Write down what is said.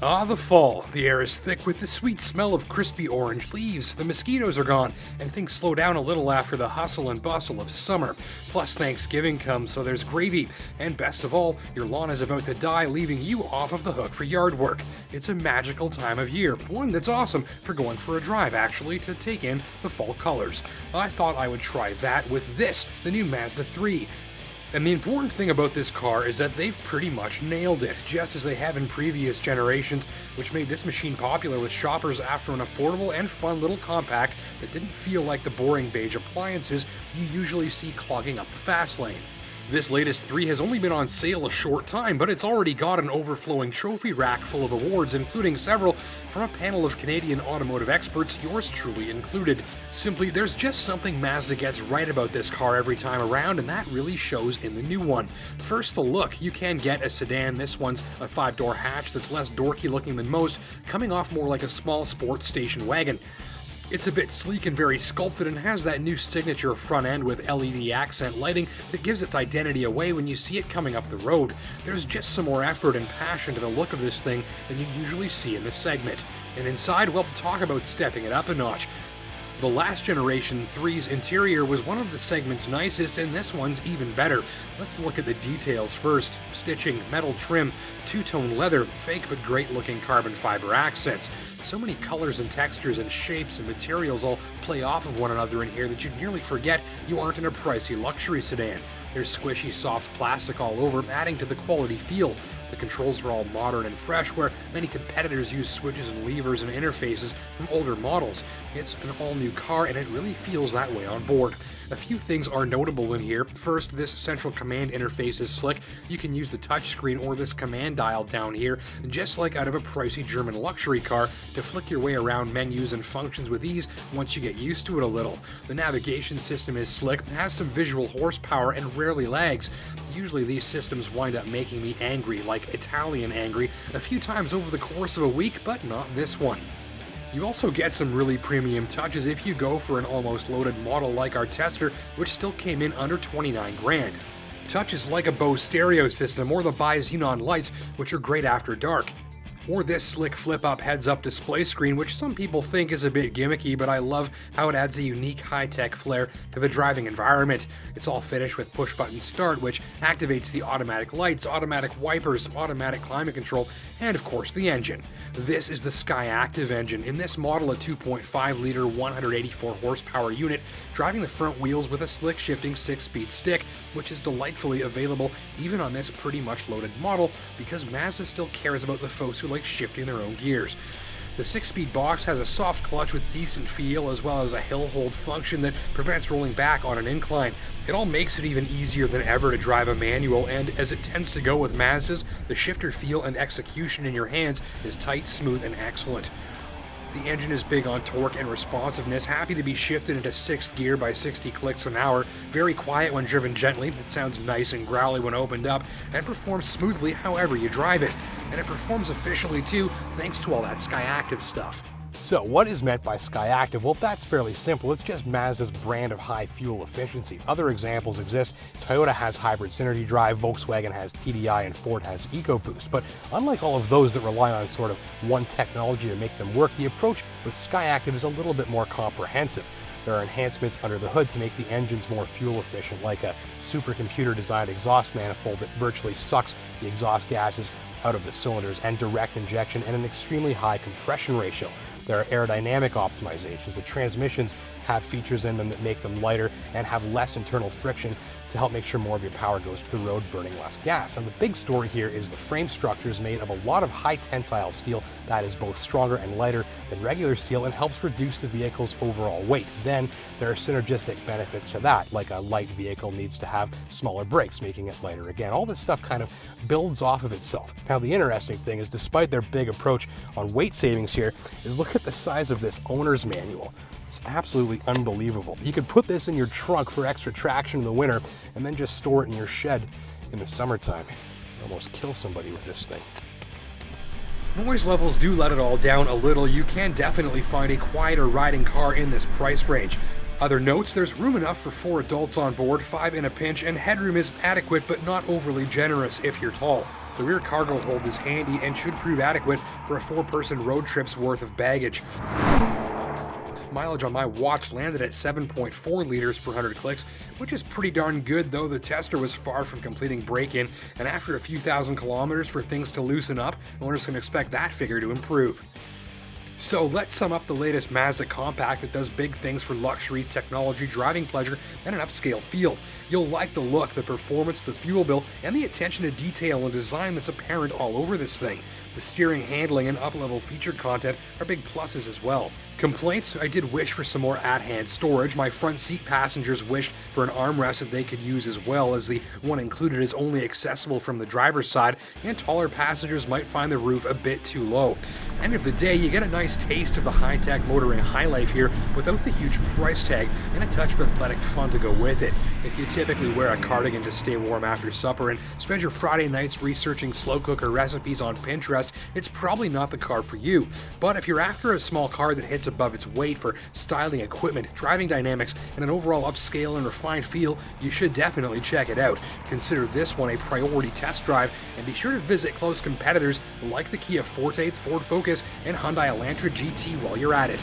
Ah, the fall. The air is thick with the sweet smell of crispy orange leaves. The mosquitoes are gone, and things slow down a little after the hustle and bustle of summer. Plus, Thanksgiving comes, so there's gravy. And best of all, your lawn is about to die, leaving you off of the hook for yard work. It's a magical time of year, one that's awesome for going for a drive, actually, to take in the fall colors. I thought I would try that with this, the new Mazda 3. And the important thing about this car is that they've pretty much nailed it, just as they have in previous generations, which made this machine popular with shoppers after an affordable and fun little compact that didn't feel like the boring beige appliances you usually see clogging up the fast lane. This latest 3 has only been on sale a short time, but it's already got an overflowing trophy rack full of awards, including several from a panel of Canadian automotive experts, yours truly included. Simply, there's just something Mazda gets right about this car every time around, and that really shows in the new one. First, the look. You can get a sedan. This one's a 5-door hatch that's less dorky looking than most, coming off more like a small sports station wagon. It's a bit sleek and very sculpted and has that new signature front end with LED accent lighting that gives its identity away when you see it coming up the road. There's just some more effort and passion to the look of this thing than you usually see in this segment. And inside, well, talk about stepping it up a notch. The last generation 3's interior was one of the segment's nicest, and this one's even better. Let's look at the details first. Stitching, metal trim, two-tone leather, fake but great-looking carbon fiber accents. So many colors and textures and shapes and materials all play off of one another in here that you'd nearly forget you aren't in a pricey luxury sedan. There's squishy, soft plastic all over, adding to the quality feel. The controls are all modern and fresh, where many competitors use switches and levers and interfaces from older models. It's an all-new car, and it really feels that way on board. A few things are notable in here. First, this central command interface is slick. You can use the touchscreen or this command dial down here, just like out of a pricey German luxury car, to flick your way around menus and functions with ease once you get used to it a little. The navigation system is slick, has some visual horsepower, and rarely lags. Usually these systems wind up making me angry, like Italian angry, a few times over the course of a week, but not this one. You also get some really premium touches if you go for an almost loaded model like our Tester, which still came in under 29 grand. Touches like a Bose stereo system or the bi-xenon lights, which are great after dark. Or this slick flip-up heads-up display screen, which some people think is a bit gimmicky, but I love how it adds a unique high-tech flair to the driving environment. It's all finished with push-button start, which activates the automatic lights, automatic wipers, automatic climate control, and of course the engine. This is the Skyactiv engine. In this model, a 2.5-liter 184 horsepower unit, driving the front wheels with a slick shifting 6-speed stick, which is delightfully available even on this pretty much loaded model, because Mazda still cares about the folks who like shifting their own gears. The 6-speed box has a soft clutch with decent feel, as well as a hill hold function that prevents rolling back on an incline. It all makes it even easier than ever to drive a manual, and as it tends to go with Mazdas, the shifter feel and execution in your hands is tight, smooth, and excellent. The engine is big on torque and responsiveness, happy to be shifted into 6th gear by 60 clicks an hour, very quiet when driven gently, it sounds nice and growly when opened up, and performs smoothly however you drive it. And it performs efficiently too, thanks to all that Skyactiv stuff. So what is meant by Skyactiv? Well, that's fairly simple. It's just Mazda's brand of high fuel efficiency. Other examples exist. Toyota has hybrid synergy drive, Volkswagen has TDI, and Ford has EcoBoost. But unlike all of those that rely on sort of one technology to make them work, the approach with Skyactiv is a little bit more comprehensive. There are enhancements under the hood to make the engines more fuel efficient, like a supercomputer-designed exhaust manifold that virtually sucks the exhaust gases out of the cylinders, and direct injection, and an extremely high compression ratio. There are aerodynamic optimizations. The transmissions have features in them that make them lighter and have less internal friction to help make sure more of your power goes to the road, burning less gas. And the big story here is the frame structure is made of a lot of high tensile steel that is both stronger and lighter than regular steel and helps reduce the vehicle's overall weight. Then there are synergistic benefits to that, like a light vehicle needs to have smaller brakes, making it lighter again. All this stuff kind of builds off of itself. Now the interesting thing is, despite their big approach on weight savings here, is look at the size of this owner's manual. It's absolutely unbelievable. You could put this in your trunk for extra traction in the winter and then just store it in your shed in the summertime. You almost kill somebody with this thing. Noise levels do let it all down a little. You can definitely find a quieter riding car in this price range. Other notes, there's room enough for 4 adults on board, 5 in a pinch, and headroom is adequate but not overly generous if you're tall. The rear cargo hold is handy and should prove adequate for a 4-person road trip's worth of baggage. Mileage on my watch landed at 7.4 liters per 100 clicks, which is pretty darn good, though the tester was far from completing break-in, and after a few thousand kilometers for things to loosen up, owners can expect that figure to improve. So let's sum up the latest Mazda compact that does big things for luxury, technology, driving pleasure, and an upscale feel. You'll like the look, the performance, the fuel bill, and the attention to detail and design that's apparent all over this thing. The steering, handling, and up-level feature content are big pluses as well. Complaints? I did wish for some more at-hand storage. My front seat passengers wished for an armrest that they could use as well, as the one included is only accessible from the driver's side, and taller passengers might find the roof a bit too low. End of the day, you get a nice taste of the high-tech motoring high life here without the huge price tag and a touch of athletic fun to go with it. If you typically wear a cardigan to stay warm after supper and spend your Friday nights researching slow cooker recipes on Pinterest, it's probably not the car for you. But if you're after a small car that hits above its weight for styling equipment, driving dynamics, and an overall upscale and refined feel, you should definitely check it out. Consider this one a priority test drive, and be sure to visit close competitors like the Kia Forte, Ford Focus, and Hyundai Elantra GT while you're at it.